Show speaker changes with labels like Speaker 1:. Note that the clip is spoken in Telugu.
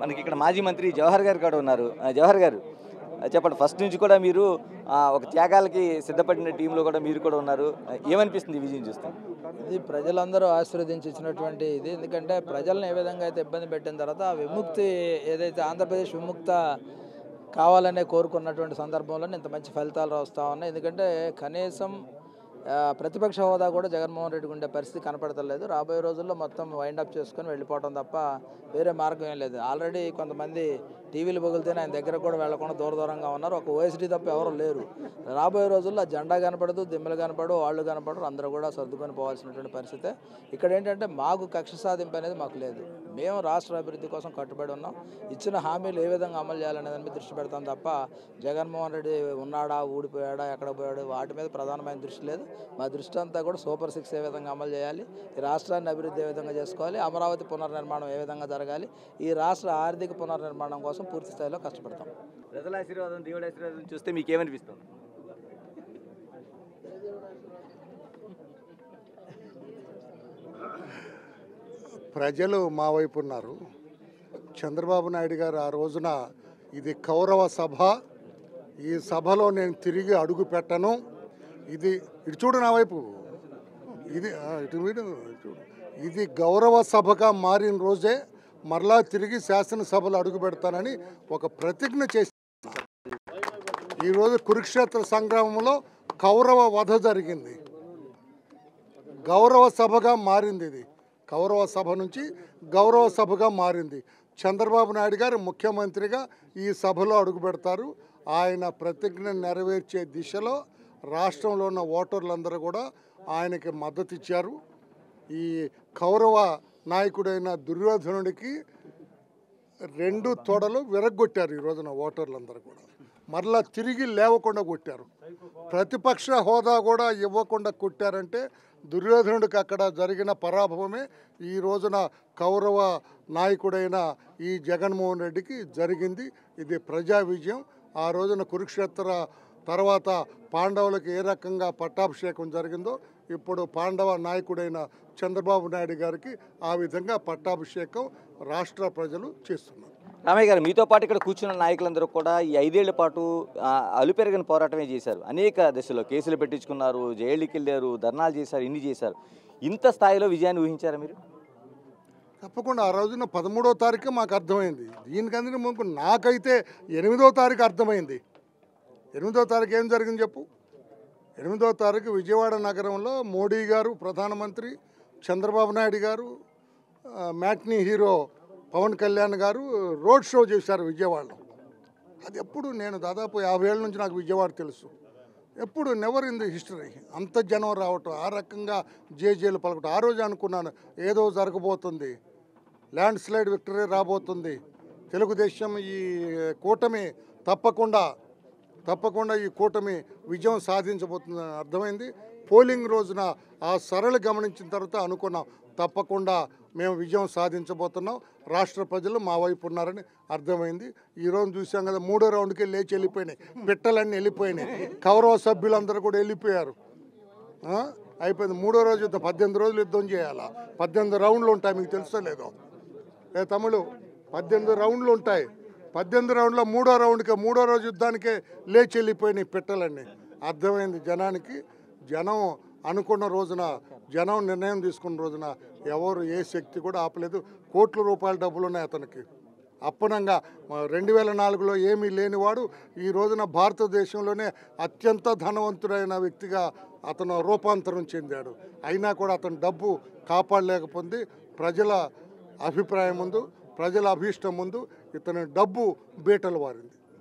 Speaker 1: మనకి ఇక్కడ మాజీ మంత్రి జవహర్ గారు కూడా ఉన్నారు. జవహర్ గారు చెప్పండి, ఫస్ట్ నుంచి కూడా మీరు ఒక త్యాగాలకి సిద్ధపడిన టీంలో కూడా మీరు కూడా ఉన్నారు. ఏమనిపిస్తుంది ఈ విజయం చూస్తే?
Speaker 2: ఇది ప్రజలందరూ ఆశీర్వదించి ఇచ్చినటువంటి ఇది. ఎందుకంటే ప్రజలను ఏ విధంగా అయితే ఇబ్బంది పెట్టిన తర్వాత విముక్తి ఏదైతే ఆంధ్రప్రదేశ్ విముక్త కావాలనే కోరుకున్నటువంటి సందర్భంలో ఇంత మంచి ఫలితాలు వస్తూ ఉన్నాయి. ఎందుకంటే కనీసం ప్రతిపక్ష హోదా కూడా జగన్మోహన్ రెడ్డికి ఉండే పరిస్థితి కనపడతలేదు. రాబోయే రోజుల్లో మొత్తం వైండప్ చేసుకొని వెళ్ళిపోవడం తప్ప వేరే మార్గం ఏం లేదు. ఆల్రెడీ కొంతమంది టీవీలు పగిలితేనే ఆయన దగ్గర కూడా వెళ్లకుండా దూరంగా ఉన్నారు. ఒక ఓఎస్డీ తప్ప ఎవరు లేరు. రాబోయే రోజుల్లో జెండా కనపడదు, దిమ్మలు కనపడు, వాళ్ళు కనపడరు, అందరూ కూడా సర్దుకొని పోవాల్సినటువంటి పరిస్థితి. ఇక్కడ ఏంటంటే మాకు కక్ష సాధింపు అనేది మాకు లేదు. మేము రాష్ట్ర అభివృద్ధి కోసం కట్టుబడి ఉన్నాం. ఇచ్చిన హామీలు ఏ విధంగా అమలు చేయాలనే దాని మీద దృష్టి పెడతాం తప్ప జగన్మోహన్ రెడ్డి ఉన్నాడా, ఊడిపోయాడా, ఎక్కడ పోయాడు వాటి మీద ప్రధానమైన దృష్టి లేదు. మా దృష్టి అంతా కూడా సూపర్ 6 ఏ విధంగా అమలు చేయాలి, ఈ రాష్ట్రాన్ని అభివృద్ధి ఏ విధంగా చేసుకోవాలి, అమరావతి పునర్నిర్మాణం ఏ విధంగా జరగాలి, ఈ రాష్ట్ర ఆర్థిక పునర్నిర్మాణం కోసం పూర్తి స్థాయిలో కష్టపడతాం.
Speaker 1: ప్రజల ఆశీర్వాదం, దేవుడి ఆశీర్వాదం చూస్తే మీకేమనిపిస్తుంది?
Speaker 3: ప్రజలు మా వైపు ఉన్నారు. చంద్రబాబు నాయుడు గారు ఆ రోజున ఇది కౌరవ సభ, ఈ సభలో నేను తిరిగి అడుగు పెట్టను, ఇది ఇటు చూడు నా వైపు, ఇది ఇటు వీడు చూడు, ఇది గౌరవ సభగా మారిన రోజే మరలా తిరిగి శాసనసభలో అడుగు పెడతానని ఒక ప్రతిజ్ఞ చేసి ఈరోజు కురుక్షేత్ర సంగ్రామంలో కౌరవ వధ జరిగింది. గౌరవ సభగా మారింది. ఇది కౌరవ సభ నుంచి గౌరవ సభగా మారింది. చంద్రబాబు నాయుడు గారు ముఖ్యమంత్రిగా ఈ సభలో అడుగు పెడతారు. ఆయన ప్రతిజ్ఞ నెరవేర్చే దిశలో రాష్ట్రంలో ఉన్న ఓటర్లందరూ కూడా ఆయనకి మద్దతు ఇచ్చారు. ఈ కౌరవ నాయకుడైన దుర్యోధనుడికి 2 తొడలు విరగ్గొట్టారు ఈ రోజున ఓటర్లందరూ కూడా. మరలా తిరిగి లేవకుండా కొట్టారు. ప్రతిపక్ష హోదా కూడా ఇవ్వకుండా కొట్టారంటే దుర్యోధనుడికి అక్కడ జరిగిన పరాభవమే ఈ రోజున కౌరవ నాయకుడైన ఈ జగన్మోహన్ రెడ్డికి జరిగింది. ఇది ప్రజా విజయం. ఆ రోజున కురుక్షేత్ర తర్వాత పాండవులకు ఏ రకంగా పట్టాభిషేకం జరిగిందో ఇప్పుడు పాండవ నాయకుడైన చంద్రబాబు నాయుడు గారికి ఆ విధంగా పట్టాభిషేకం రాష్ట్ర ప్రజలు చేస్తున్నారు.
Speaker 1: రామయ్య గారు, మీతో పాటు ఇక్కడ కూర్చున్న నాయకులందరూ కూడా ఈ 5 ఏళ్ల పాటు అలుపెరగని పోరాటమే చేశారు. అనేక దశలో కేసులు పెట్టించుకున్నారు, జైలుకి వెళ్ళారు, ధర్నాలు చేశారు, ఇన్ని చేశారు. ఇంత స్థాయిలో విజయాన్ని ఊహించారా మీరు?
Speaker 3: తప్పకుండా ఆ రోజున 13వ తారీఖు మాకు అర్థమైంది. దీనికంటే ముందు నాకైతే 8వ తారీఖు అర్థమైంది. 8వ తారీఖు ఏం జరిగింది చెప్పు. 8వ తారీఖు విజయవాడ నగరంలో మోడీ గారు ప్రధానమంత్రి, చంద్రబాబు నాయుడు గారు, మ్యాట్నీ హీరో పవన్ కళ్యాణ్ గారు రోడ్ షో చేశారు విజయవాడలో. అది ఎప్పుడు నేను దాదాపు 50 ఏళ్ళ నుంచి నాకు విజయవాడ తెలుసు. ఎప్పుడు నెవర్ ఇన్ ది హిస్టరీ అంత జనం రావటం, ఆ రకంగా జేజేలు పలకటం. ఆ రోజు అనుకున్నాను ఏదో జరగబోతుంది, ల్యాండ్ స్లైడ్ విక్టరీ రాబోతుంది, తెలుగుదేశం ఈ కూటమి తప్పకుండా ఈ కూటమి విజయం సాధించబోతుందని అర్థమైంది. పోలింగ్ రోజున ఆ సరళి గమనించిన తర్వాత అనుకున్నాం తప్పకుండా మేము విజయం సాధించబోతున్నాం, రాష్ట్ర ప్రజలు మా వైపు ఉన్నారని అర్థమైంది. ఈరోజు చూసాం కదా, 3వ రౌండ్కి లేచి వెళ్ళిపోయినాయి, పిట్టలన్నీ వెళ్ళిపోయినాయి, కౌరవ సభ్యులందరూ కూడా వెళ్ళిపోయారు. అయిపోయింది. 3వ రోజు యుద్ధం, 18 రోజులు యుద్ధం చేయాలా, 18 రౌండ్లు ఉంటాయి. మీకు తెలుసో లేదో తమ్ముడు, 18 రౌండ్లు ఉంటాయి. 18 రౌండ్లో 3వ రౌండ్కి 3వ రోజు యుద్ధానికే లేచి వెళ్ళిపోయినాయి పిట్టలన్నీ. అర్థమైంది జనానికి. జనం అనుకున్న రోజున, జనం నిర్ణయం తీసుకున్న రోజున ఎవరు ఏ శక్తి కూడా ఆపలేదు. కోట్ల రూపాయల డబ్బులు ఉన్నాయి అతనికి. అప్పనంగా 2004లో ఏమీ లేనివాడు ఈ రోజున భారతదేశంలోనే అత్యంత ధనవంతుడైన వ్యక్తిగా అతను రూపాంతరం చెందాడు. అయినా కూడా అతను డబ్బు కాపాడలేకపోయింది. ప్రజల అభిప్రాయం ముందు, ప్రజల అభీష్టం ముందు ఇతని డబ్బు బీటలు వారింది.